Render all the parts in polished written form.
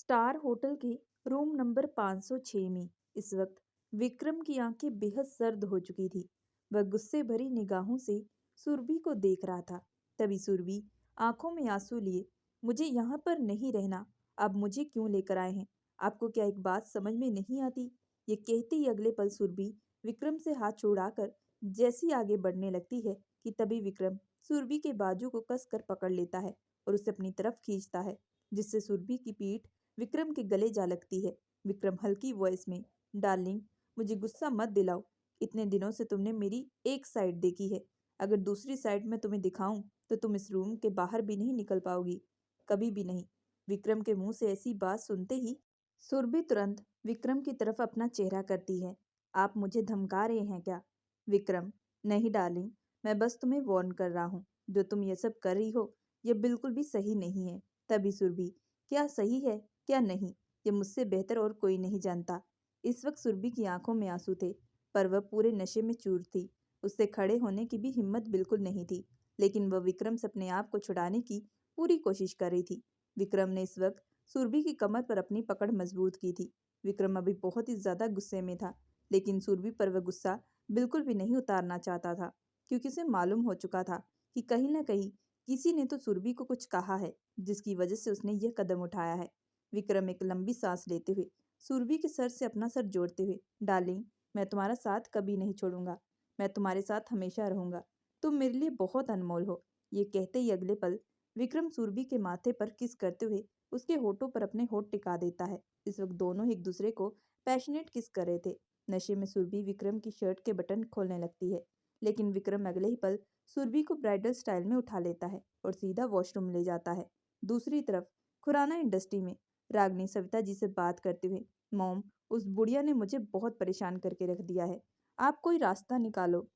Star hotel के room number 506 में इस वक्त विक्रम की आंखें बेहद सर्द हो चुकी थी। वह गुस्से भरी निगाहों से सुरभि को देख रहा था। तभी सुरभि आंखों में आंसू लिए, मुझे यहाँ पर नहीं रहना, आप मुझे क्यों लेकर आए हैं? आपको क्या एक बात समझ में नहीं आती? ये कहते ही अगले पल सुरभि विक्रम से हाथ छुड़ाकर जैसी आगे बढ़ने लगती है कि तभी विक्रम सुरभि के बाजू को कस कर पकड़ लेता है और उसे अपनी तरफ खींचता है, जिससे सुरभि की पीठ विक्रम के गले जा लगती है। विक्रम हल्की वॉइस में, डार्लिंग, मुझे गुस्सा मत दिलाओ। इतने दिनों से तुमने मेरी एक साइड देखी है। अगर दूसरी साइड मैं तुम्हें दिखाऊं तो तुम इस रूम के बाहर भी नहीं निकल पाओगी, कभी भी नहीं। विक्रम के मुंह से ऐसी बात सुनते ही सुरभि तुरंत विक्रम की तरफ अपना चेहरा करती है। आप मुझे धमका रहे हैं क्या? विक्रम, नहीं डार्लिंग, मैं बस तुम्हें वार्न कर रहा हूँ। जो तुम ये सब कर रही हो ये बिल्कुल भी सही नहीं है। तभी सुरभि, क्या सही है क्या नहीं, ये मुझसे बेहतर और कोई नहीं जानता। इस वक्त सुरभि की आंखों में आंसू थे, पर वह पूरे नशे में चूर थी। उससे खड़े होने की भी हिम्मत बिल्कुल नहीं थी, लेकिन वह विक्रम से अपने आप को छुड़ाने की पूरी कोशिश कर रही थी। विक्रम ने इस वक्त सुरभि की कमर पर अपनी पकड़ मजबूत की थी। विक्रम अभी बहुत ही ज्यादा गुस्से में था, लेकिन सुरभि पर वह गुस्सा बिल्कुल भी नहीं उतारना चाहता था, क्योंकि उसे मालूम हो चुका था कि कहीं ना कहीं किसी ने तो सुरभि को कुछ कहा है, जिसकी वजह से उसने यह कदम उठाया है। विक्रम एक लंबी सांस लेते हुए सुरभि के सर से अपना सर जोड़ते हुए, डार्लिंग, मैं तुम्हारा साथ कभी नहीं छोड़ूंगा, मैं तुम्हारे साथ हमेशा रहूंगा, तुम मेरे लिए बहुत अनमोल हो। ये कहते ही अगले पल विक्रम सुरभि के माथे पर किस करते हुए उसके होठों पर अपने होठ टिका देता है। इस वक्त दोनों एक दूसरे को पैशनेट किस कर रहे थे। नशे में सुरभि विक्रम की शर्ट के बटन खोलने लगती है, लेकिन विक्रम अगले ही पल सुरभि को ब्राइडल स्टाइल में उठा लेता है और सीधा वॉशरूम ले जाता है। दूसरी तरफ खुराना इंडस्ट्री में रागनी सविता जी से बात करते हुए, मॉम, उस बुढ़िया ने मुझे बहुत परेशान करके रख दिया है, आप कोई रास्ता निकालो,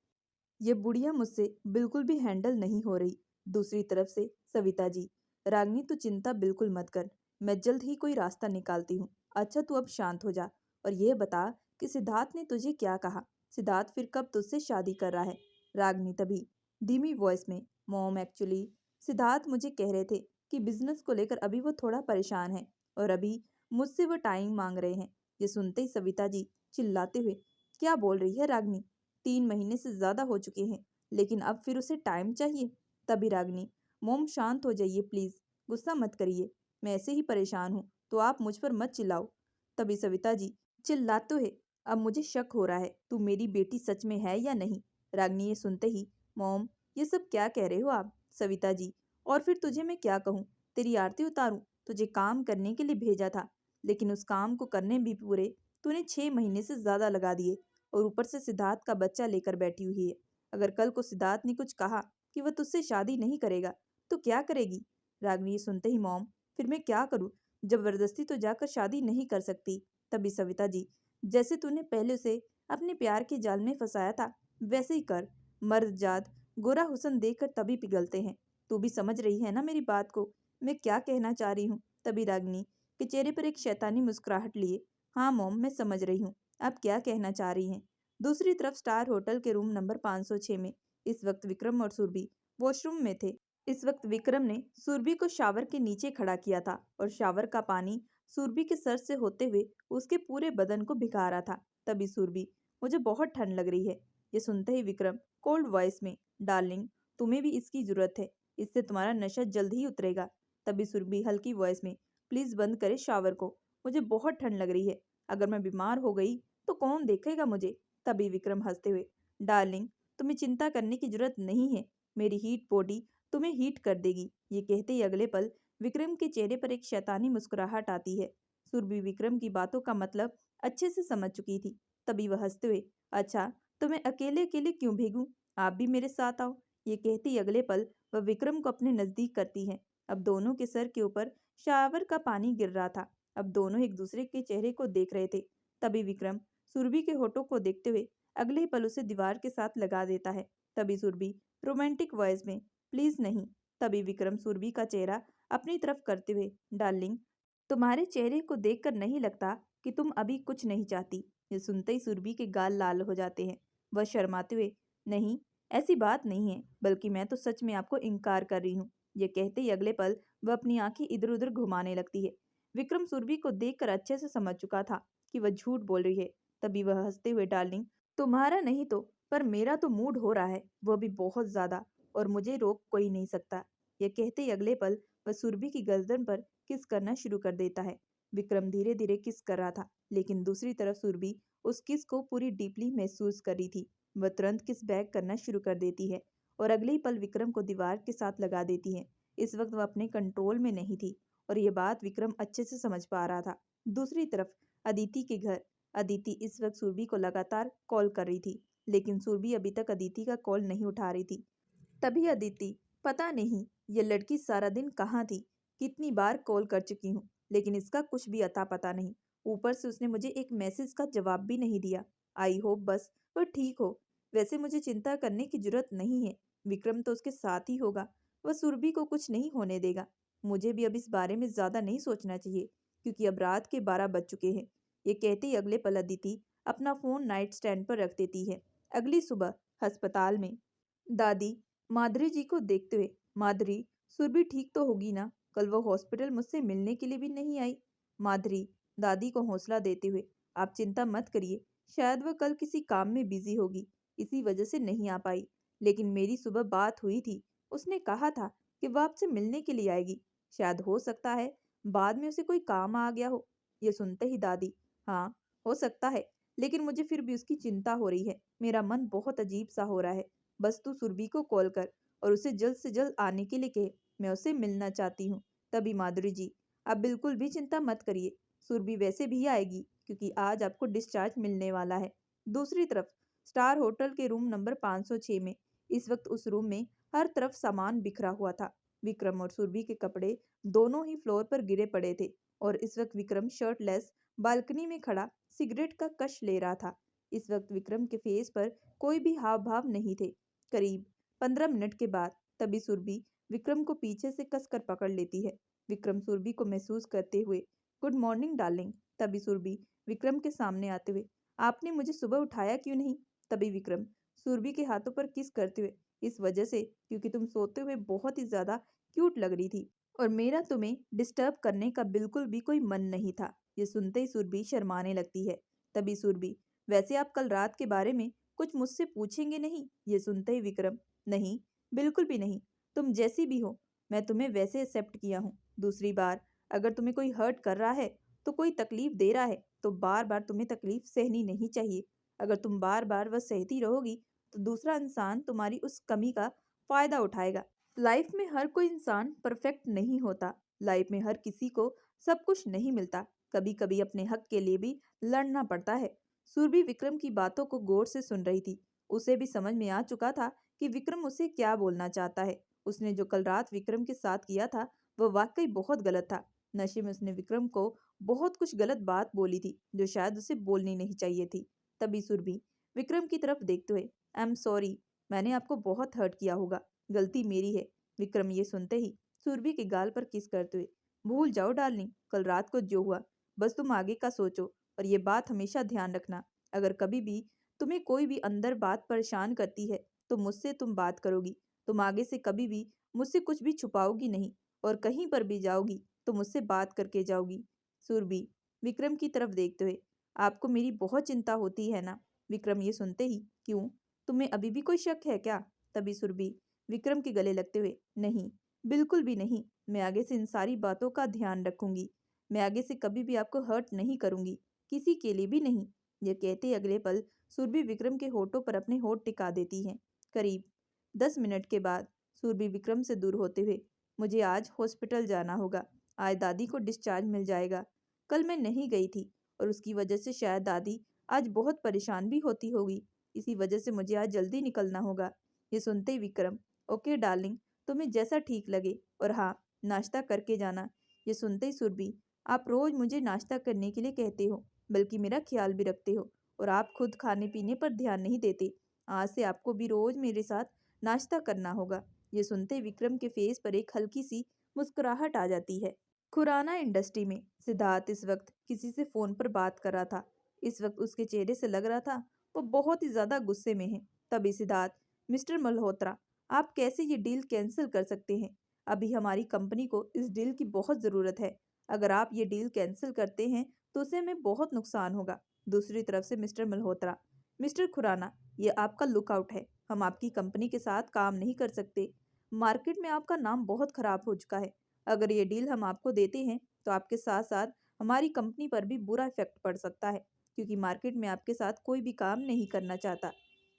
ये बुढ़िया मुझसे बिल्कुल भी हैंडल नहीं हो रही। दूसरी तरफ से सविता जी, रागनी तू चिंता बिल्कुल मत कर, मैं जल्द ही कोई रास्ता निकालती हूँ। अच्छा तू अब शांत हो जा और यह बता कि सिद्धार्थ ने तुझे क्या कहा? सिद्धार्थ फिर कब तुझसे शादी कर रहा है? रागनी तभी धीमी वॉइस में, मॉम, एक्चुअली सिद्धार्थ मुझे कह रहे थे कि बिजनेस को लेकर अभी वो थोड़ा परेशान है और अभी मुझसे वो टाइम मांग रहे हैं। ये सुनते ही सविता जी चिल्लाते हुए, क्या बोल रही है रागनी? 3 महीने से ज्यादा हो चुके हैं, लेकिन अब फिर उसे टाइम चाहिए? तभी रागनी, मोम शांत हो जाइए प्लीज, गुस्सा मत करिए, मैं ऐसे ही परेशान हूँ तो आप मुझ पर मत चिल्लाओ। तभी सविता जी चिल्लाते हुए, अब मुझे शक हो रहा है तू मेरी बेटी सच में है या नहीं। रागनी ये सुनते ही, मॉम, ये सब क्या कह रहे हो आप? सविता जी, और फिर तुझे मैं क्या कहूँ, तेरी आरती उतारूं? तुझे काम करने के लिए भेजा था, लेकिन उस काम को करने भी पूरे तूने 6 महीने से ज्यादा लगा दिए, और ऊपर से सिद्धार्थ का बच्चा लेकर बैठी हुई है। अगर कल को सिद्धार्थ ने कुछ कहा कि वह तुझसे शादी नहीं करेगा तो क्या करेगी? रागनी ये सुनते ही, मॉम, फिर मैं क्या करूं? जबरदस्ती तो जाकर शादी नहीं कर सकती। तभी सविता जी, जैसे तूने पहले उसे अपने प्यार के जाल में फंसाया था वैसे ही कर। मर्द जात गोरा हुस्न देखकर तभी पिघलते हैं। तू भी समझ रही है ना मेरी बात को, मैं क्या कहना चाह रही हूँ? तभी रागनी के चेहरे पर एक शैतानी मुस्कुराहट लिए, हाँ मॉम, मैं समझ रही हूँ, आप क्या कहना चाह रही हैं। दूसरी तरफ स्टार होटल के रूम नंबर 506 में इस वक्त विक्रम और सुरभि वॉशरूम में थे। इस वक्त विक्रम ने सुरभि को शावर के नीचे खड़ा किया था और शावर का पानी सुरभि के सर से होते हुए उसके पूरे बदन को भिगा रहा था। तभी सुरभि, मुझे बहुत ठंड लग रही है। ये सुनते ही विक्रम कोल्ड वॉइस में, डार्लिंग, तुम्हें भी इसकी जरूरत है, इससे तुम्हारा नशा जल्द ही उतरेगा। तभी सुरभि हल्की वॉइस में, प्लीज बंद करे शावर को, मुझे बहुत ठंड लग रही है, अगर मैं बीमार हो गई तो कौन देखेगा मुझे? तभी विक्रम हंसते हुए, डार्लिंग, तुम्हें चिंता करने की जरूरत नहीं है, मेरी हीट बॉडी तुम्हें हीट कर देगी। ये कहते ही अगले पल विक्रम के चेहरे पर एक शैतानी मुस्कुराहट आती है। सुरभि विक्रम की बातों का मतलब अच्छे से समझ चुकी थी। तभी वह हंसते हुए, अच्छा तो मैं अकेले अकेले क्यों भेगूं, आप भी मेरे साथ आओ। ये कहते ही अगले पल वह विक्रम को अपने नजदीक करती है। अब दोनों के सर के ऊपर शावर का पानी गिर रहा था। अब दोनों एक दूसरे के चेहरे को देख रहे थे। तभी विक्रम सुरभि के होठों को देखते हुए अगले ही पल उसे दीवार के साथ लगा देता है। तभी सुरभि रोमांटिक वॉइस में, प्लीज नहीं। तभी विक्रम सुरभि का चेहरा अपनी तरफ करते हुए, डार्लिंग, तुम्हारे चेहरे को देखकर नहीं लगता कि तुम अभी कुछ नहीं चाहती। ये सुनते ही सुरभि के गाल लाल हो जाते हैं। वह शर्माते हुए, नहीं, ऐसी बात नहीं है, बल्कि मैं तो सच में आपको इनकार कर रही हूँ। ये कहते ही अगले पल वह अपनी आंखें इधर उधर घुमाने लगती है। विक्रम सुरभि को देखकर अच्छे से समझ चुका था कि वह झूठ बोल रही है। तभी वह हंसते हुए, डार्लिंग, तुम्हारा नहीं तो पर मेरा तो मूड हो रहा है, वो भी बहुत ज्यादा, और मुझे रोक कोई नहीं सकता। यह कहते ही अगले पल वह सुरभि की गर्दन पर किस करना शुरू कर देता है। विक्रम धीरे धीरे किस कर रहा था, लेकिन दूसरी तरफ सुरभि उस किस को पूरी डीपली महसूस कर रही थी। वह तुरंत किस बैक करना शुरू कर देती है और अगले ही पल विक्रम को दीवार के साथ लगा देती है। इस वक्त वह अपने कंट्रोल में नहीं थी और यह बात विक्रम अच्छे से समझ पा रहा था। दूसरी तरफ अदिति के घर, अदिति इस वक्त सुरभि को लगातार कॉल कर रही थी, लेकिन सुरभि अभी तक अदिति का कॉल नहीं उठा रही थी। तभी अदिति, पता नहीं ये लड़की सारा दिन कहाँ थी, कितनी बार कॉल कर चुकी हूँ, लेकिन इसका कुछ भी अता पता नहीं। ऊपर से उसने मुझे एक मैसेज का जवाब भी नहीं दिया। आई होप बस वो ठीक हो। वैसे मुझे चिंता करने की जरूरत नहीं है, विक्रम तो उसके साथ ही होगा, वह सुरभि को कुछ नहीं होने देगा। मुझे भी अब इस बारे में ज्यादा नहीं सोचना चाहिए, क्योंकि अब रात के 12 बज चुके हैं। ये कहते ही अगले पल अदिति अपना फोन नाइट स्टैंड पर रख देती है। अगली सुबह अस्पताल में दादी माधुरी जी को देखते हुए, माधुरी, सुरभि ठीक तो होगी ना? कल वो हॉस्पिटल मुझसे मिलने के लिए भी नहीं आई। माधुरी दादी को हौसला देते हुए, आप चिंता मत करिए, शायद वह कल किसी काम में बिजी होगी, इसी वजह से नहीं आ पाई। लेकिन मेरी सुबह बात हुई थी, उसने कहा था कि वह आपसे मिलने के लिए आएगी। शायद हो सकता है बाद में उसे कोई काम आ गया हो। ये सुनते ही दादी, हाँ, हो सकता है, लेकिन मुझे फिर भी उसकी चिंता हो रही है। मेरा मन बहुत अजीब सा हो रहा है। बस तू सुरभि को कॉल कर और उसे जल्द से जल्द आने के लिए कहे, मैं उसे मिलना चाहती हूँ। तभी माधुरी जी, आप बिल्कुल भी चिंता मत करिए, सुरभि वैसे भी आएगी, क्योंकि आज आपको डिस्चार्ज मिलने वाला है। दूसरी तरफ स्टार होटल के रूम नंबर 506 में इस वक्त उस रूम में हर तरफ सामान बिखरा हुआ था। विक्रम और सुरभि के कपड़े दोनों ही फ्लोर पर गिरे पड़े थे और इस वक्त विक्रम शर्टलेस बालकनी में खड़ा सिगरेट का कश ले रहा था। इस वक्त विक्रम के फेस पर कोई भी हाव भाव नहीं थे। करीब 15 मिनट के बाद तभी सुरभि विक्रम को पीछे से कसकर पकड़ लेती है। विक्रम सुरभि को महसूस करते हुए, गुड मॉर्निंग डार्लिंग। तभी सुरभि विक्रम के सामने आते हुए, आपने मुझे सुबह उठाया क्यों नहीं? तभी विक्रम सुरभि के हाथों पर किस करते हुए, इस वजह से क्योंकि तुम सोते हुए बहुत ही ज्यादा क्यूट लग रही थी और मेरा तुम्हें डिस्टर्ब करने का बिल्कुल भी कोई मन नहीं था। ये सुनते ही सुरभि शर्माने लगती है। तभी सुरभि, वैसे आप कल रात के बारे में कुछ मुझसे पूछेंगे नहीं? ये सुनते ही विक्रम, नहीं, बिल्कुल भी नहीं, तुम जैसी भी हो मैं तुम्हें वैसे एक्सेप्ट किया हूँ। दूसरी बार अगर तुम्हें कोई हर्ट कर रहा है, तो कोई तकलीफ दे रहा है, तो बार बार तुम्हें तकलीफ सहनी नहीं चाहिए। अगर तुम बार बार वह सहती रहोगी, तो दूसरा इंसान तुम्हारी उस कमी का फायदा उठाएगा। लाइफ में हर कोई इंसान परफेक्ट नहीं होता। लाइफ में हर किसी को सब कुछ नहीं मिलता। कभी कभी अपने हक के लिए भी लड़ना पड़ता है। सुरभि विक्रम की बातों को गौर से सुन रही थी। उसे भी समझ में आ चुका था कि विक्रम उसे क्या बोलना चाहता है। उसने जो कल रात विक्रम के साथ किया था, वह वाकई बहुत गलत था। नशे में उसने विक्रम को बहुत कुछ गलत बात बोली थी, जो शायद उसे बोलनी नहीं चाहिए थी। तभी सुरभि विक्रम की तरफ देखते हुए, आई एम सॉरी, मैंने आपको बहुत हर्ट किया होगा, गलती मेरी है। विक्रम ये सुनते ही सुरभि के गाल पर किस करते हुए, भूल जाओ डार्लिंग, कल रात को जो हुआ, बस तुम आगे का सोचो और ये बात हमेशा ध्यान रखना, अगर कभी भी तुम्हें कोई भी अंदर बात परेशान करती है, तो मुझसे तुम बात करोगी। तुम आगे से कभी भी मुझसे कुछ भी छुपाओगी नहीं और कहीं पर भी जाओगी तो मुझसे बात करके जाओगी। सुरभि विक्रम की तरफ देखते हुए, आपको मेरी बहुत चिंता होती है ना? विक्रम ये सुनते ही, क्यों, तुम्हें अभी भी कोई शक है क्या? तभी सुरभि विक्रम के गले लगते हुए, नहीं, बिल्कुल भी नहीं, मैं आगे से इन सारी बातों का ध्यान रखूंगी। मैं आगे से कभी भी आपको हर्ट नहीं करूंगी, किसी के लिए भी नहीं। यह कहते ही अगले पल सुरभि विक्रम के होठों पर अपने होठ टिका देती है। करीब 10 मिनट के बाद सुरभि विक्रम से दूर होते हुए, मुझे आज हॉस्पिटल जाना होगा, आज दादी को डिस्चार्ज मिल जाएगा। कल मैं नहीं गई थी और उसकी वजह से शायद दादी आज बहुत परेशान भी होती होगी, इसी वजह से मुझे आज जल्दी निकलना होगा। ये सुनते ही विक्रम, ओके डार्लिंग, तुम्हें जैसा ठीक लगे, और हाँ, नाश्ता करके जाना। ये सुनते ही सुरभि, आप रोज मुझे नाश्ता करने के लिए कहते हो, बल्कि मेरा ख्याल भी रखते हो, और आप खुद खाने पीने पर ध्यान नहीं देते। आज से आपको भी रोज मेरे साथ नाश्ता करना होगा। ये सुनते ही विक्रम के फेस पर एक हल्की सी मुस्कुराहट आ जाती है। खुराना इंडस्ट्री में सिद्धार्थ इस वक्त किसी से फोन पर बात कर रहा था। इस वक्त उसके चेहरे से लग रहा था वो बहुत ही ज्यादा गुस्से में है। तभी सिद्धार्थ, मिस्टर मल्होत्रा, आप कैसे ये डील कैंसिल कर सकते हैं? अभी हमारी कंपनी को इस डील की बहुत ज़रूरत है। अगर आप ये डील कैंसिल करते हैं तो उससे हमें बहुत नुकसान होगा। दूसरी तरफ से मिस्टर मल्होत्रा, मिस्टर खुराना, ये आपका लुकआउट है। हम आपकी कंपनी के साथ काम नहीं कर सकते। मार्केट में आपका नाम बहुत खराब हो चुका है। अगर ये डील हम आपको देते हैं तो आपके साथ साथ हमारी कंपनी पर भी बुरा इफेक्ट पड़ सकता है, क्योंकि मार्केट में आपके साथ कोई भी काम नहीं करना चाहता।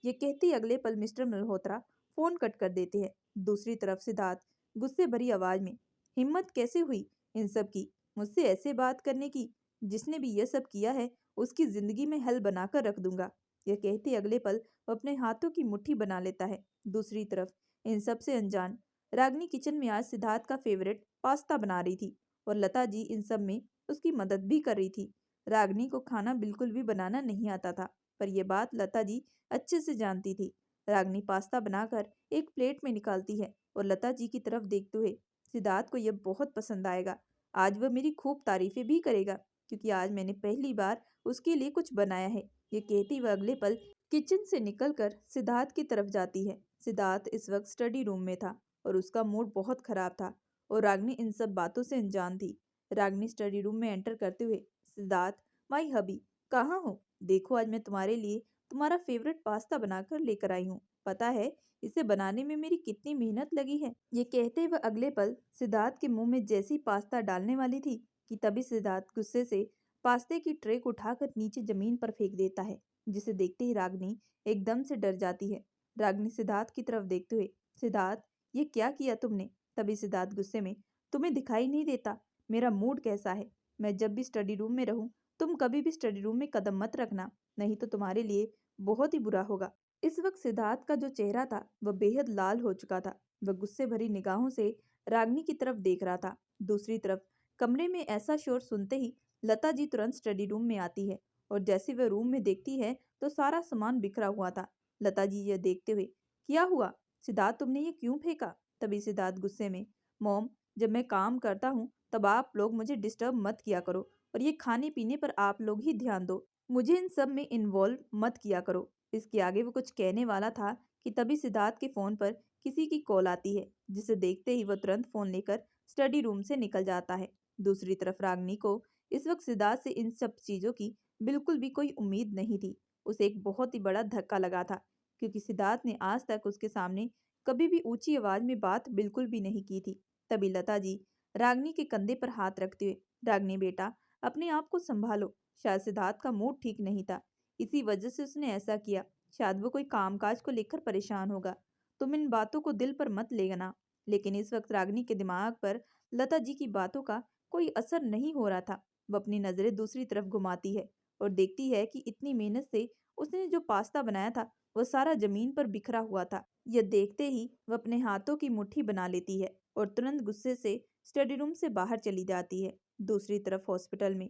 ये कहते ही अगले पल मिस्टर मल्होत्रा फोन कट कर देते हैं। दूसरी तरफ सिद्धार्थ गुस्से भरी आवाज में, हिम्मत कैसे हुई इन सब की, मुझसे ऐसे बात करने की? जिसने भी यह सब किया है उसकी जिंदगी में हल बनाकर रख दूंगा। यह कहते अगले पल वो अपने हाथों की मुट्ठी बना लेता है। दूसरी तरफ इन सब से अनजान रागनी किचन में आज सिद्धार्थ का फेवरेट पास्ता बना रही थी और लता जी इन सब में उसकी मदद भी कर रही थी। रागनी को खाना बिल्कुल भी बनाना नहीं आता था, पर यह बात लता जी अच्छे से जानती थी। रागनी पास्ता बनाकर एक प्लेट में निकालती है और लता जी की तरफ देखते हुए, सिद्धार्थ को यह बहुत पसंद आएगा। आज वह मेरी खूब तारीफें भी करेगा, क्योंकि आज मैंने पहली बार उसके लिए कुछ बनाया है। ये कहती वह अगले पल किचन से निकलकर सिद्धार्थ की तरफ जाती है। सिद्धार्थ इस वक्त स्टडी रूम में था और उसका मूड बहुत खराब था और रागनी इन सब बातों से अनजान थी। रागनी स्टडी रूम में एंटर करते हुए, सिद्धार्थ, माई हबी, कहाँ हो? देखो आज मैं तुम्हारे लिए तुम्हारा फेवरेट पास्ता बनाकर लेकर आई हूँ। पता है इसे बनाने में मेरी कितनी मेहनत लगी है। ये कहते वह अगले पल सिद्धार्थ के मुंह में जैसी पास्ता डालने वाली थी कि तभी सिद्धार्थ गुस्से से पास्ते की ट्रे को उठाकर नीचे जमीन पर फेंक देता है, जिसे देखते ही रागनी एकदम से डर जाती है। रागनी सिद्धार्थ की तरफ देखते हुए, सिद्धार्थ, ये क्या किया तुमने? तभी सिद्धार्थ गुस्से में, तुम्हें दिखाई नहीं देता मेरा मूड कैसा है? मैं जब भी स्टडी रूम में रहूं, तुम कभी भी स्टडी रूम में कदम मत रखना, नहीं तो तुम्हारे लिए बहुत ही बुरा होगा। इस वक्त सिद्धार्थ का जो चेहरा था वह बेहद लाल हो चुका था। वह गुस्से भरी निगाहों से रागनी की तरफ देख रहा था। दूसरी तरफ कमरे में ऐसा शोर सुनते ही लता जी तुरंत स्टडी रूम में आती है और जैसे वह रूम में देखती है तो सारा सामान बिखरा हुआ था। लता जी यह देखते हुए, क्या हुआ सिद्धार्थ, तुमने ये क्यों फेंका? तभी सिद्धार्थ गुस्से में, मॉम, जब मैं काम करता हूँ तब आप लोग मुझे डिस्टर्ब मत किया करो और ये खाने पीने पर आप लोग ही ध्यान दो। मुझे इन सब में इन्वॉल्व मत किया करो। इसके आगे वो कुछ कहने वाला था कि तभी सिद्धार्थ के फोन पर किसी की कॉल आती है, जिसे देखते ही वह तुरंत फोन लेकर स्टडी रूम से निकल जाता है। दूसरी तरफ रागनी को इस वक्त सिद्धार्थ से इन सब चीजों की बिल्कुल भी कोई उम्मीद नहीं थी। उसे एक बहुत ही बड़ा धक्का लगा था, क्योंकि सिद्धार्थ ने आज तक उसके सामने कभी भी ऊंची आवाज में बात बिल्कुल भी नहीं की थी। तभी लता जी रागनी के कंधे पर हाथ रखते हुए, रागनी बेटा, अपने आप को संभालो, शायद सिद्धार्थ का मूड ठीक नहीं था, इसी वजह से उसने ऐसा किया। शायद वो कोई कामकाज को लेकर परेशान होगा। तुम इन बातों को दिल पर मत लेना। लेकिन इस वक्त रागनी के दिमाग पर लता जी की बातों का कोई असर नहीं हो रहा था। वो अपनी नजरें दूसरी तरफ घुमाती है और देखती है कि इतनी मेहनत से उसने जो पास्ता बनाया था वो सारा जमीन पर बिखरा हुआ था। यह देखते ही वह अपने हाथों की मुट्ठी बना लेती है और तुरंत गुस्से से स्टडी रूम से बाहर चली जाती है। दूसरी तरफ हॉस्पिटल में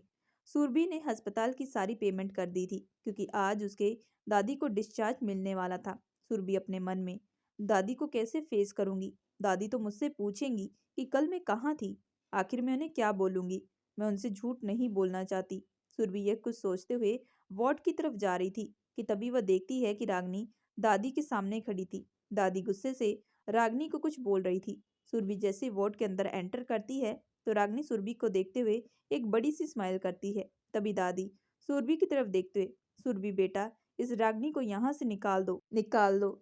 सुरभि ने अस्पताल की सारी पेमेंट कर दी थी, क्योंकि आज उसके दादी को डिस्चार्ज मिलने वाला था। सुरभि अपने मन में, दादी को कैसे फेस करूंगी? दादी तो मुझसे पूछेंगी कि कल मैं कहाँ थी। आखिर मैं उन्हें क्या बोलूंगी? मैं उनसे झूठ नहीं बोलना चाहती। सुरभि यह कुछ सोचते हुए वार्ड की तरफ जा रही थी कि तभी वह देखती है कि रागनी दादी के सामने खड़ी थी। दादी गुस्से से रागनी को कुछ बोल रही थी। सुरभि जैसे वार्ड के अंदर एंटर करती है तो रागनी सुरभि को देखते हुए एक बड़ी सी स्माइल करती है। तभी दादी सुरभि की तरफ देखते हुए, सुरभि बेटा, इस रागनी को यहाँ से निकाल दो,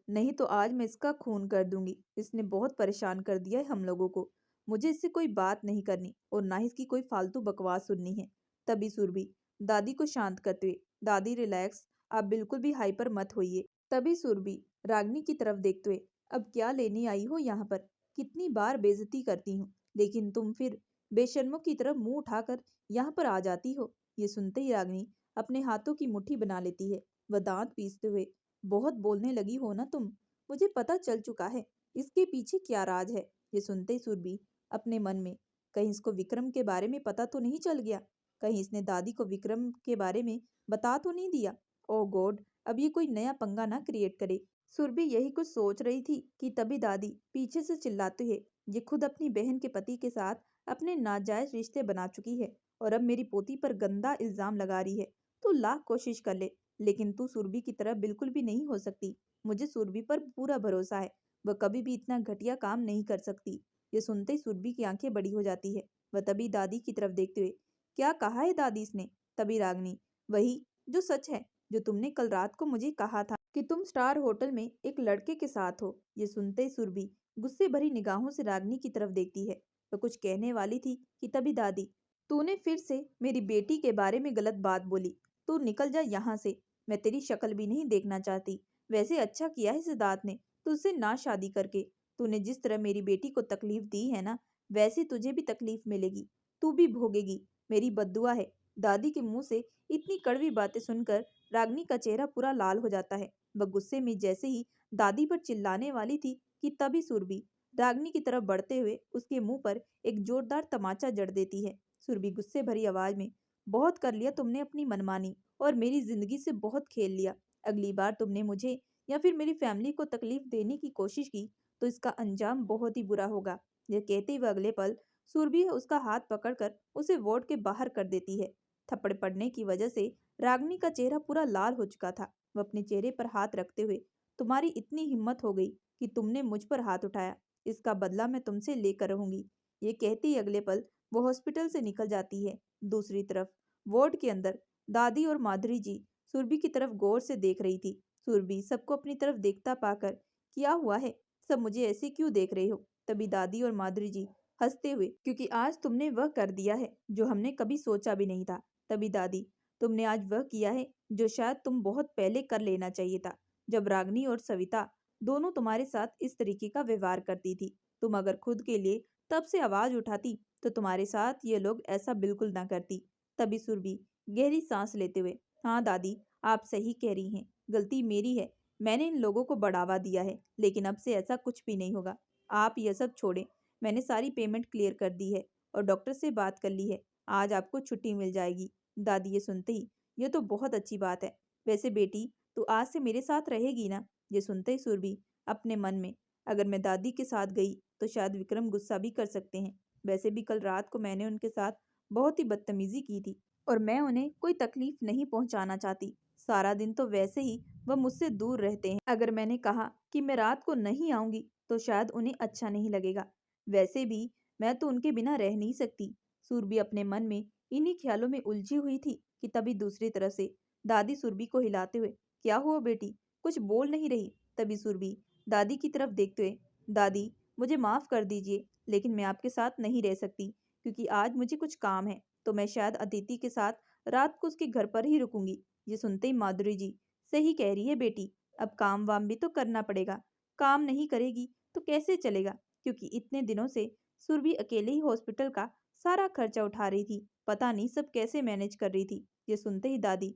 नहीं तो आज मैं इसका खून कर दूंगी। इसने बहुत परेशान कर दिया है हम लोगों को। मुझे इससे कोई बात नहीं करनी और ना ही इसकी कोई फालतू बकवास सुननी है। तभी सुरभि दादी को शांत करते हुए, दादी रिलैक्स, आप बिल्कुल भी हाइपर मत होइए। तभी सुरभि रागनी की तरफ देखते हुए, अब क्या लेने आई हो यहाँ पर? कितनी बार बेइज्जती करती हूँ, लेकिन तुम फिर बेशर्मों की तरफ मुंह उठाकर यहाँ पर आ जाती हो। ये सुनते ही रागनी अपने हाथों की मुट्ठी बना लेती है। वह दांत पीसते हुए, बहुत बोलने लगी हो ना तुम, मुझे पता चल चुका है इसके पीछे क्या राज है। ये सुनते ही सुरभि अपने मन में, कहीं इसको विक्रम के बारे में पता तो नहीं चल गया? कहीं इसने दादी को विक्रम के बारे में बता तो नहीं दिया? ओ गॉड, अब ये कोई नया पंगा ना क्रिएट करे। सुरभि यही कुछ सोच रही थी कि तभी दादी पीछे से चिल्लाते हुए, ये खुद अपनी बहन के पति के साथ अपने नाजायज रिश्ते बना चुकी है और अब मेरी पोती पर गंदा इल्जाम लगा रही है। तू लाख कोशिश कर ले, लेकिन तू सुरभि की तरह बिल्कुल भी नहीं हो सकती। मुझे सुरभि पर पूरा भरोसा है, वह कभी भी इतना घटिया काम नहीं कर सकती। ये सुनते ही सुरभि की आंखें बड़ी हो जाती है। वह तभी दादी की तरफ देखते हुए, क्या कहा है दादी इसने? तभी रागनी, वही जो सच है, जो तुमने कल रात को मुझे कहा था कि तुम स्टार होटल में एक लड़के के साथ हो। ये सुनते ही सुरभि गुस्से भरी निगाहों से रागनी की तरफ देखती है। वह कुछ कहने वाली थी कि तभी दादी, तूने फिर से मेरी बेटी के बारे में गलत बात बोली। तू निकल जा यहाँ से, मैं तेरी शक्ल भी नहीं देखना चाहती। वैसे अच्छा किया है सिद्धार्थ ने तुझसे ना शादी करके। तूने जिस तरह मेरी बेटी को तकलीफ दी है ना, वैसे तुझे भी तकलीफ मिलेगी, तू भी भोगेगी। मेरी बद्दुआ है। दादी के मुंह से इतनी कड़वी बातें सुनकर रागनी का चेहरा पूरा लाल हो जाता है। वह गुस्से में जैसे ही दादी पर चिल्लाने वाली थी कि तभी सुरभि रागनी की तरफ बढ़ते हुए उसके मुंह पर एक जोरदार तमाचा जड़ देती है। सुरभि गुस्से भरी आवाज में, बहुत कर लिया तुमने अपनी मनमानी और मेरी जिंदगी से बहुत खेल लिया। अगली बार तुमने मुझे या फिर मेरी फैमिली को तकलीफ देने की कोशिश की तो इसका अंजाम बहुत ही बुरा होगा। यह कहते हुए अगले पल सुरभि उसका हाथ पकड़कर उसे वार्ड के बाहर कर देती है। थप्पड़ पड़ने की वजह से रागनी का चेहरा पूरा लाल हो चुका था। वह अपने चेहरे पर हाथ रखते हुए, तुम्हारी इतनी हिम्मत हो गई कि तुमने मुझ पर हाथ उठाया, इसका बदला मैं तुमसे लेकर रहूंगी। ये कहते ही अगले पल वो हॉस्पिटल से निकल जाती है। दूसरी तरफ वार्ड के अंदर दादी और माधुरी जी सुरभि की तरफ गौर से देख रही थी। सुरभि सबको अपनी तरफ देखता पाकर, क्या हुआ है, सब मुझे ऐसे क्यों देख रहे हो? तभी दादी और माधुरी जी हंसते हुए, क्योंकि आज तुमने वह कर दिया है जो हमने कभी सोचा भी नहीं था। तभी दादी, तुमने आज वह किया है जो शायद तुम बहुत पहले कर लेना चाहिए था, जब रागनी और सविता दोनों तुम्हारे साथ इस तरीके का व्यवहार करती थी। तुम अगर खुद के लिए तब से आवाज उठाती तो तुम्हारे साथ ये लोग ऐसा बिल्कुल ना करती। तभी सुरभि गहरी सांस लेते हुए, हाँ दादी, आप सही कह रही हैं, गलती मेरी है। मैंने इन लोगों को बढ़ावा दिया है, लेकिन अब से ऐसा कुछ भी नहीं होगा। आप ये सब छोड़ें, मैंने सारी पेमेंट क्लियर कर दी है और डॉक्टर से बात कर ली है। आज आपको छुट्टी मिल जाएगी। दादी ये सुनते ही, ये तो बहुत अच्छी बात है। वैसे बेटी, तू आज से मेरे साथ रहेगी ना? ये सुनते ही सुरभि अपने मन में, अगर मैं दादी के साथ गई तो शायद विक्रम गुस्सा भी कर सकते हैं। वैसे भी कल रात को मैंने उनके साथ बहुत ही बदतमीजी की थी और मैं उन्हें कोई तकलीफ नहीं पहुंचाना चाहती। सारा दिन तो वैसे ही वह मुझसे दूर रहते हैं। अगर मैंने कहा कि मैं रात को नहीं आऊंगी तो शायद उन्हें अच्छा नहीं लगेगा। वैसे भी मैं तो उनके बिना रह नहीं सकती। सुरभि अपने मन में इन्हीं ख्यालों में उलझी हुई थी कि तभी दूसरी तरफ से दादी सुरभि को हिलाते हुए, क्या हुआ बेटी, कुछ बोल नहीं रही? तभी सुरभि दादी की तरफ देखते हुए, दादी, मुझे माफ कर दीजिए, लेकिन मैं आपके साथ नहीं रह सकती, क्योंकि आज मुझे कुछ काम है, तो मैं शायद अदिति के साथ रात को उसके घर पर ही रुकूंगी। ये सुनते ही माधुरी जी, सही कह रही है बेटी, अब काम वाम भी तो करना पड़ेगा। काम नहीं करेगी तो कैसे चलेगा? क्योंकि इतने दिनों से सुरभि अकेले ही हॉस्पिटल का सारा खर्चा उठा रही थी, पता नहीं सब कैसे मैनेज कर रही थी। ये सुनते ही दादी,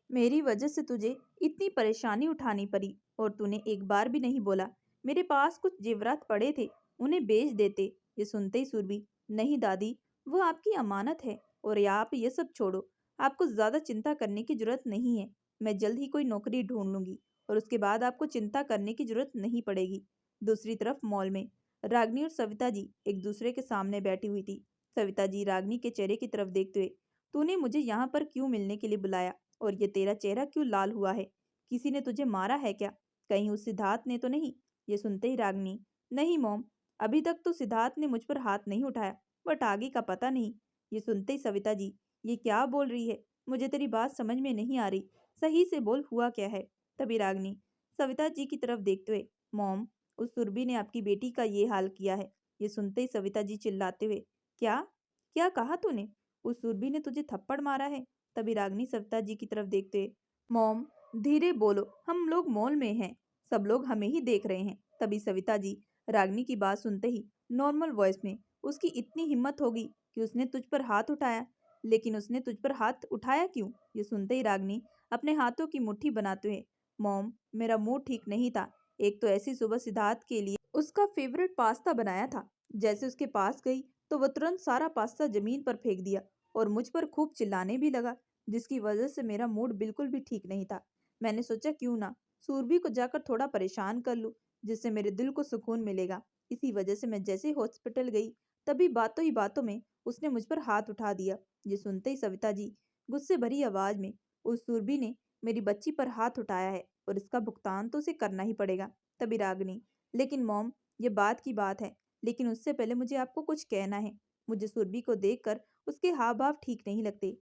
मेरी वजह से तुझे इतनी परेशानी उठानी पड़ी और तूने एक बार भी नहीं बोला मेरे पास कुछ जेवरात पड़े थे, उन्हें बेच देते। ये सुनते ही सुरभि, नहीं दादी, वो आपकी अमानत है और या आप ये सब छोड़ो, आपको ज्यादा चिंता करने की जरूरत नहीं है। मैं जल्द ही कोई नौकरी ढूंढ लूंगी और उसके बाद आपको चिंता करने की जरूरत नहीं पड़ेगी। दूसरी तरफ मॉल में रागनी और सविता जी एक दूसरे के सामने बैठी हुई थी। सविता जी रागनी के चेहरे की तरफ देखते हुए, तूने मुझे यहाँ पर क्यों मिलने के लिए बुलाया और ये तेरा चेहरा क्यों लाल हुआ है? किसी ने तुझे मारा है क्या? कहीं उस सिद्धार्थ ने तो नहीं? ये सुनते ही रागनी, नहीं मॉम, अभी तक तो सिद्धार्थ ने मुझ पर हाथ नहीं उठाया, बट आगे का पता नहीं। ये सुनते ही सविता जी, ये क्या बोल रही है, मुझे तेरी बात समझ में नहीं आ रही, सही से बोल, हुआ क्या है? तभी रागनी सविता जी की तरफ देखते हुए, मॉम, उस सुरभि ने आपकी बेटी का ये हाल किया है। ये सुनते ही सविता जी चिल्लाते हुए, क्या, क्या कहा तूने? उस सुरभि ने तुझे थप्पड़ मारा है? तभी रागनी सविता जी की तरफ देखते हुए, मॉम, धीरे बोलो, हम लोग मॉल में हैं, सब लोग हमें ही देख रहे हैं। तभी सविता जी रागनी की बात सुनते ही नॉर्मल वॉइस में, उसकी इतनी हिम्मत होगी कि उसने तुझ पर हाथ उठाया, लेकिन उसने तुझ पर हाथ उठाया क्यों? ये सुनते ही रागनी अपने हाथों की मुट्ठी बनाते हुए, मॉम, मेरा मूड ठीक नहीं था। एक तो ऐसी सुबह सिद्धार्थ के लिए उसका फेवरेट पास्ता बनाया था, जैसे उसके पास गई तो वह तुरंत सारा पास्ता जमीन पर फेंक दिया और मुझ पर खूब चिल्लाने भी लगा, जिसकी वजह से मेरा मूड बिल्कुल भी ठीक नहीं था। मैंने सोचा क्यों ना सूरभि को जाकर थोड़ा परेशान कर लूं, जिससे मेरे दिल को सुकून मिलेगा। इसी वजह से मैं जैसे ही हॉस्पिटल गई तभी बातों ही बातों में उसने मुझ पर हाथ उठा दिया। ये सुनते ही सविता जी गुस्से भरी आवाज में, उस सूरभि ने मेरी बच्ची पर हाथ उठाया है और इसका भुगतान तो उसे करना ही पड़ेगा। तभी रागनी, लेकिन मॉम, ये बात की बात है, लेकिन उससे पहले मुझे आपको कुछ कहना है। मुझे सुरभि को देखकर उसके हाव भाव ठीक नहीं लगते।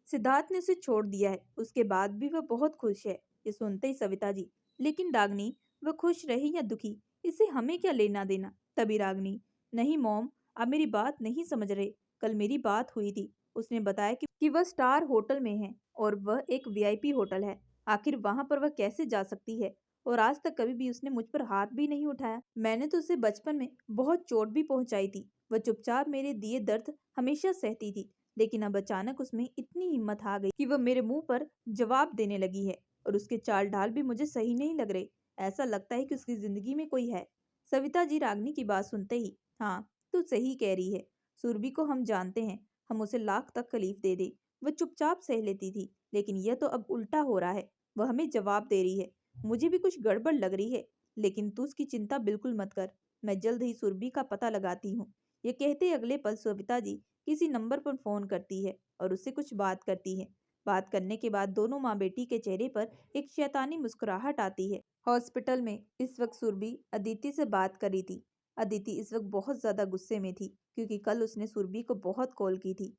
सिद्धार्थ ने उसे छोड़ दिया है, उसके बाद भी वह बहुत खुश है। ये सुनते ही सविता जी, लेकिन रागनी, वह खुश रहे या दुखी, इससे हमें क्या लेना देना। तभी रागनी, नहीं मॉम, आप मेरी बात नहीं समझ रहे। कल मेरी बात हुई थी, उसने बताया कि वह स्टार होटल में है और वह एक वीआईपी होटल है। आखिर वहां पर वह कैसे जा सकती है, और आज तक कभी भी उसने मुझ पर हाथ भी नहीं उठाया। मैंने तो उसे बचपन में बहुत चोट भी पहुंचाई थी। वह चुपचाप मेरे दिए दर्द हमेशा सहती थी, लेकिन अब अचानक उसमें इतनी हिम्मत आ गई कि वह मेरे मुंह पर जवाब देने लगी है, और उसके चाल ढाल भी मुझे सही नहीं लग रहे। ऐसा लगता है कि उसकी जिंदगी में कोई है। सविता जी रागनी की बात सुनते ही, हाँ, तू सही कह रही है। सुरभि को हम जानते हैं, हम उसे लाख तकलीफ दे दे, वह चुपचाप सह लेती थी, लेकिन यह तो अब उल्टा हो रहा है। वह हमें जवाब दे रही है। मुझे भी कुछ गड़बड़ लग रही है, लेकिन तू उसकी चिंता बिल्कुल मत कर। मैं जल्द ही सुरभि का पता लगाती हूँ। ये कहते अगले पल सविता जी किसी नंबर पर फोन करती है और उससे कुछ बात करती है। बात करने के बाद दोनों माँ बेटी के चेहरे पर एक शैतानी मुस्कुराहट आती है। हॉस्पिटल में इस वक्त सुरभि अदिति से बात कर रही थी। अदिति इस वक्त बहुत ज्यादा गुस्से में थी, क्योंकि कल उसने सुरभि को बहुत कॉल की थी।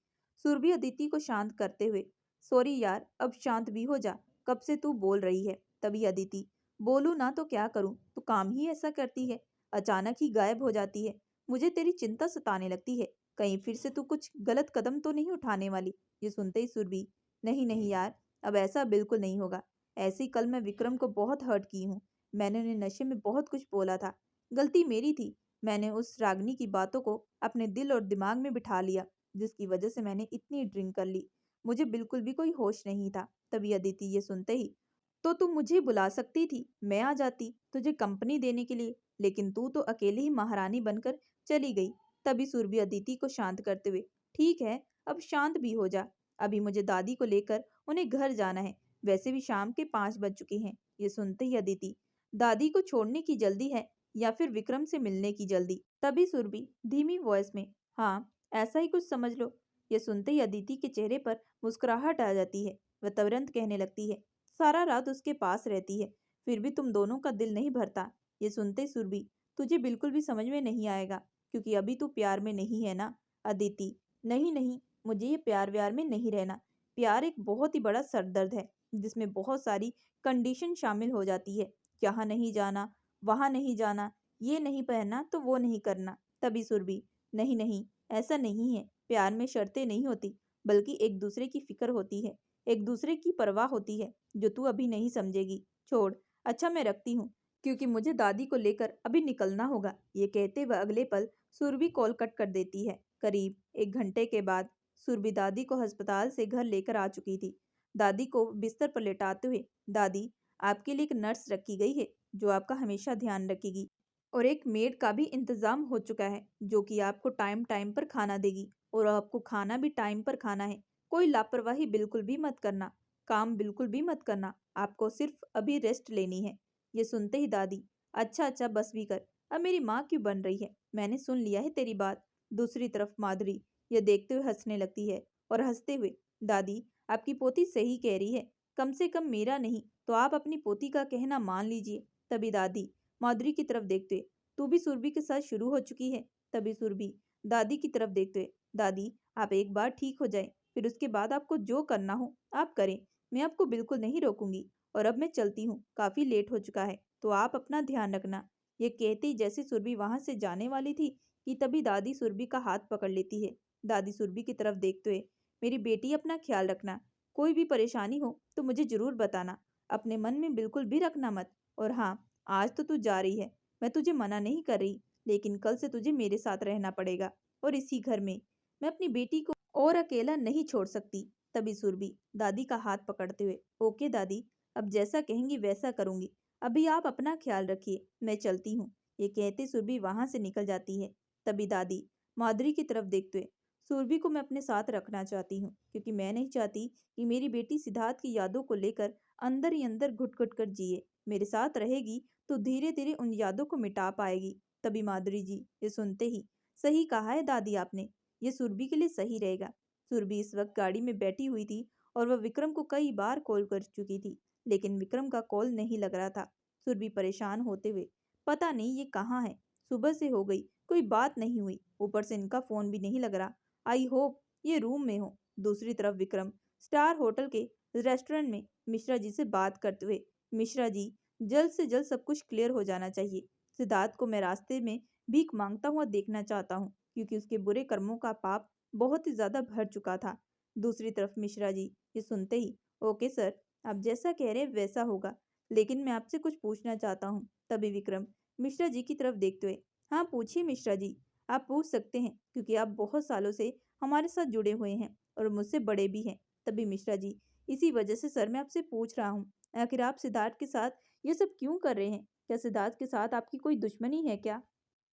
सुरभि अदिति को शांत करते हुए, सॉरी यार, अब शांत भी हो जा, कब से तू बोल रही है। तभी अदिति, बोलू ना तो क्या करूं, तू काम ही ऐसा करती है, अचानक ही गायब हो जाती है। मुझे तेरी चिंता सताने लगती है, कहीं फिर से तू कुछ गलत कदम तो नहीं उठाने वाली। ये सुनते ही सुरभि, नहीं नहीं यार, अब ऐसा बिल्कुल नहीं होगा। ऐसे ही कल मैं विक्रम को बहुत हर्ट की हूँ। मैंने उन्हें नशे में बहुत कुछ बोला था, गलती मेरी थी। मैंने उस रागनी की बातों को अपने दिल और दिमाग में बिठा लिया, जिसकी वजह से मैंने इतनी ड्रिंक कर ली। मुझे बिल्कुल भी कोई होश नहीं था। तभी अदिति ये सुनते ही, तो तू मुझे बुला सकती थी, मैं आ जाती तुझे कंपनी देने के लिए, लेकिन तू तो अकेले ही महारानी बनकर चली गई। तभी सुरभि अदिति को शांत करते हुए, ठीक है, अब शांत भी हो जा। अभी मुझे दादी को लेकर उन्हें घर जाना है, वैसे भी शाम के 5 बज चुके हैं। ये सुनते ही अदिति, दादी को छोड़ने की जल्दी है या फिर विक्रम से मिलने की जल्दी। तभी सुरभि धीमी वॉइस में, हाँ, ऐसा ही कुछ समझ लो। ये सुनते ही अदिति के चेहरे पर मुस्कुराहट आ जाती है। वह तुरंत कहने लगती है, सारा रात उसके पास रहती है, फिर भी तुम दोनों का दिल नहीं भरता। ये सुनते सुरभि, तुझे बिल्कुल भी समझ में नहीं आएगा, क्योंकि अभी तू प्यार में नहीं है ना। अदिति, नहीं नहीं, मुझे ये प्यार व्यार में नहीं रहना। प्यार एक बहुत ही बड़ा सरदर्द है, जिसमें बहुत सारी कंडीशन शामिल हो जाती है। यहाँ नहीं जाना, वहां नहीं जाना, ये नहीं पहनना तो वो नहीं करना। तभी सुरभि, नहीं नहीं, ऐसा नहीं है। प्यार में शर्तें नहीं होती, बल्कि एक दूसरे की फिक्र होती है, एक दूसरे की परवाह होती है, जो तू अभी नहीं समझेगी। छोड़, अच्छा मैं रखती हूँ, क्योंकि मुझे दादी को लेकर अभी निकलना होगा। ये कहते वह अगले पल सुरभि कॉल कट कर देती है। करीब 1 घंटे के बाद सुरभि दादी को अस्पताल से घर लेकर आ चुकी थी। दादी को बिस्तर पर लेटाते हुए, दादी, आपके लिए एक नर्स रखी गई है, जो आपका हमेशा ध्यान रखेगी, और एक मेड का भी इंतजाम हो चुका है, जो कि आपको टाइम टाइम पर खाना देगी, और आपको खाना भी टाइम पर खाना है। कोई लापरवाही बिल्कुल भी मत करना, काम बिल्कुल भी मत करना, आपको सिर्फ अभी रेस्ट लेनी है। ये सुनते ही दादी, अच्छा अच्छा बस भी कर, अब मेरी माँ क्यों बन रही है, मैंने सुन लिया है तेरी बात। दूसरी तरफ माधुरी यह देखते हुए हंसने लगती है, और हंसते हुए, दादी, आपकी पोती सही कह रही है, कम से कम मेरा नहीं तो आप अपनी पोती का कहना मान लीजिए। तभी दादी माधुरी की तरफ देखते हुए, तू भी सुरभि के साथ शुरू हो चुकी है। तभी सुरभि दादी की तरफ देखते हुए, दादी, आप एक बार ठीक हो जाए, फिर उसके बाद आपको जो करना हो आप करें, मैं आपको बिल्कुल नहीं रोकूंगी। और अब मैं चलती हूँ, काफी लेट हो चुका है, तो आप अपना ध्यान रखना। ये कहते ही जैसे सुरभि वहां से जाने वाली थी, कि तभी दादी सुरभि का हाथ पकड़ लेती है। दादी सुरभि की तरफ देखते हुए, मेरी बेटी, अपना ख्याल रखना, कोई भी परेशानी हो तो मुझे जरूर बताना, अपने मन में बिल्कुल भी रखना मत। और हाँ, आज तो तू जा रही है, मैं तुझे मना नहीं कर रही, लेकिन कल से तुझे मेरे साथ रहना पड़ेगा, और इसी घर में। मैं अपनी बेटी को और अकेला नहीं छोड़ सकती। तभी सुरभि दादी का हाथ पकड़ते हुए, ओके दादी, अब जैसा कहेंगी वैसा करूंगी, अभी आप अपना ख्याल रखिए, मैं चलती हूँ। ये कहते सुरभि वहां से निकल जाती है। तभी दादी माधुरी की तरफ देखते हुए, सुरभि को मैं अपने साथ रखना चाहती हूँ, क्योंकि मैं नहीं चाहती कि मेरी बेटी सिद्धार्थ की यादों को लेकर अंदर ही अंदर घुट घुट कर जिए। मेरे साथ रहेगी तो धीरे धीरे उन यादों को मिटा पाएगी। तभी माधुरी जी ये सुनते ही, सही कहा है दादी आपने, ये सुरभि के लिए सही रहेगा। सुरभि इस वक्त गाड़ी में बैठी हुई थी, और वह विक्रम को कई बार कॉल कर चुकी थी, लेकिन विक्रम का कॉल नहीं लग रहा था। सुरभि परेशान होते हुए, पता नहीं ये कहाँ है, सुबह से हो गई, कोई बात नहीं हुई। ऊपर से इनका फोन भी नहीं लग रहा। आई होप ये रूम में हो। दूसरी तरफ विक्रम स्टार होटल के रेस्टोरेंट में मिश्रा जी से बात करते हुए, मिश्रा जी, जल्द से जल्द सब कुछ क्लियर हो जाना चाहिए। सिद्धार्थ को मैं रास्ते में भीख मांगता हुआ देखना चाहता हूँ, क्योंकि उसके बुरे कर्मों का पाप बहुत ही ज्यादा भर चुका था। दूसरी तरफ मिश्रा जी ये सुनते ही, ओके सर, आप जैसा कह रहे हैं वैसा होगा, लेकिन मैं आपसे कुछ पूछना चाहता हूँ। तभी विक्रम मिश्रा जी की तरफ देखते हुए, हाँ पूछिए मिश्रा जी, आप पूछ सकते हैं, क्योंकि आप बहुत सालों से हमारे साथ जुड़े हुए हैं और मुझसे बड़े भी हैं। तभी मिश्रा जी, इसी वजह से सर मैं आपसे पूछ रहा हूँ, आखिर आप सिद्धार्थ के साथ ये सब क्यों कर रहे हैं? क्या सिद्धार्थ के साथ आपकी कोई दुश्मनी है क्या?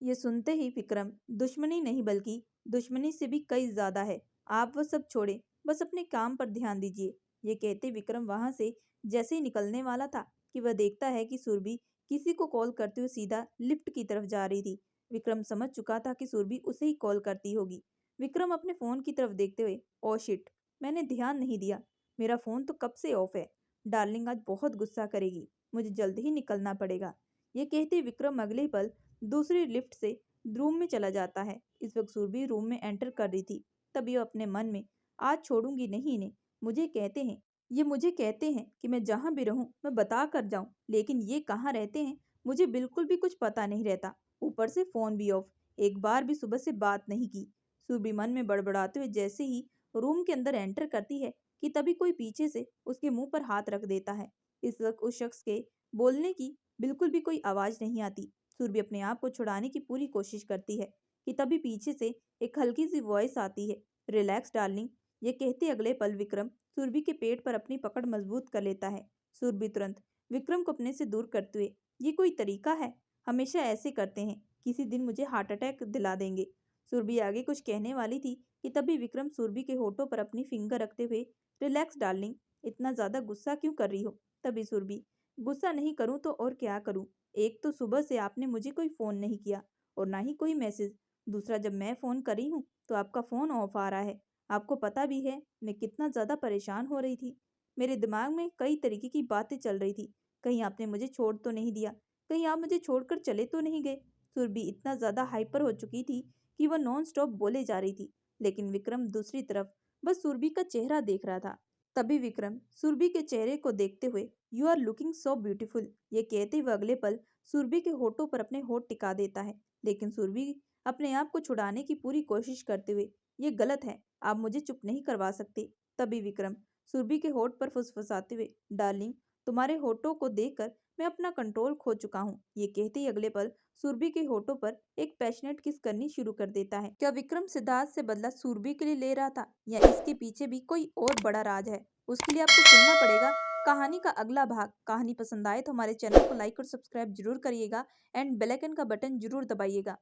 ये सुनते ही विक्रम, दुश्मनी नहीं बल्कि दुश्मनी से भी कई ज्यादा है। आप वो सब छोड़े, बस अपने काम पर ध्यान दीजिए। ये कहते विक्रम वहां से जैसे ही निकलने वाला था कि वह देखता है कि सुरभि किसी को कॉल करते हुए सीधा लिफ्ट की तरफ जा रही थी। विक्रम समझ चुका था कि सुरभि उसे ही कॉल करती होगी। विक्रम अपने फोन की तरफ देखते हुए, ओ शिट, मैंने ध्यान नहीं दिया, मेरा फोन तो कब से ऑफ है। डार्लिंग आज बहुत गुस्सा करेगी, मुझे जल्द ही निकलना पड़ेगा। ये कहते विक्रम अगले पल दूसरी लिफ्ट से रूम में चला जाता है। इस वक्त सुरभि रूम में एंटर कर रही थी। तभी वो अपने मन में, आज छोड़ूंगी नहीं इन्हें, मुझे कहते हैं कि मैं जहाँ भी रहूं मैं बता कर जाऊं, लेकिन ये कहाँ रहते हैं मुझे बिल्कुल भी कुछ पता नहीं रहता। ऊपर से फोन भी ऑफ, एक बार भी सुबह से बात नहीं की। सुरभि मन में बड़बड़ाते हुए जैसे ही रूम के अंदर एंटर करती है कि तभी कोई पीछे से उसके मुंह पर हाथ रख देता है। इस वक्त उस शख्स के बोलने की बिल्कुल भी कोई आवाज नहीं आती। सुरभि अपने आप को छुड़ाने की पूरी कोशिश करती है कि तभी पीछे से एक हल्की सी वॉइस आती है, रिलैक्स डार्लिंग। ये कहते अगले पल विक्रम सुरभि के पेट पर अपनी पकड़ मजबूत कर लेता है। सुरभि तुरंत विक्रम को अपने से दूर करते हुए, ये कोई तरीका है? हमेशा ऐसे करते हैं, किसी दिन मुझे हार्ट अटैक दिला देंगे। सुरभि आगे कुछ कहने वाली थी कि तभी विक्रम सुरभि के होठों पर अपनी फिंगर रखते हुए, रिलैक्स डार्लिंग, इतना ज्यादा गुस्सा क्यों कर रही हो? तभी सुरभि, गुस्सा नहीं करूं तो और क्या करूं? एक तो सुबह से आपने मुझे कोई फोन नहीं किया और ना ही कोई मैसेज। दूसरा, जब मैं फोन करी हूँ तो आपका फोन ऑफ आ रहा है। आपको पता भी है मैं कितना ज्यादा परेशान हो रही थी। मेरे दिमाग में कई तरीके की बातें चल रही थी। कहीं आपने मुझे छोड़ तो नहीं दिया, कहीं आप मुझे छोड़कर चले तो नहीं गए। सुरभि इतना ज्यादा हाइपर हो चुकी थी कि वह नॉन स्टॉप बोले जा रही थी, लेकिन विक्रम दूसरी तरफ बस सुरभि का चेहरा देख रहा था। तभी विक्रम सुरभि के चेहरे को देखते हुए, you are looking so beautiful, ये कहते हुए अगले पल सुरभि के होठों पर अपने होठ टिका देता है। लेकिन सुरभि अपने आप को छुड़ाने की पूरी कोशिश करते हुए, ये गलत है, आप मुझे चुप नहीं करवा सकते। तभी विक्रम सुरभि के होठ पर फुसफुसाते हुए, डार्लिंग, तुम्हारे होठों को देखकर मैं अपना कंट्रोल खो चुका हूँ। ये कहते ही अगले पल सुरभि के होठों पर एक पैशनेट किस करनी शुरू कर देता है। क्या विक्रम सिद्धार्थ से बदला सुरभि के लिए ले रहा था, या इसके पीछे भी कोई और बड़ा राज है? उसके लिए आपको सुनना पड़ेगा कहानी का अगला भाग। कहानी पसंद आए तो हमारे चैनल को लाइक और सब्सक्राइब जरूर करिएगा एंड बेल आइकन का बटन जरूर दबाइएगा।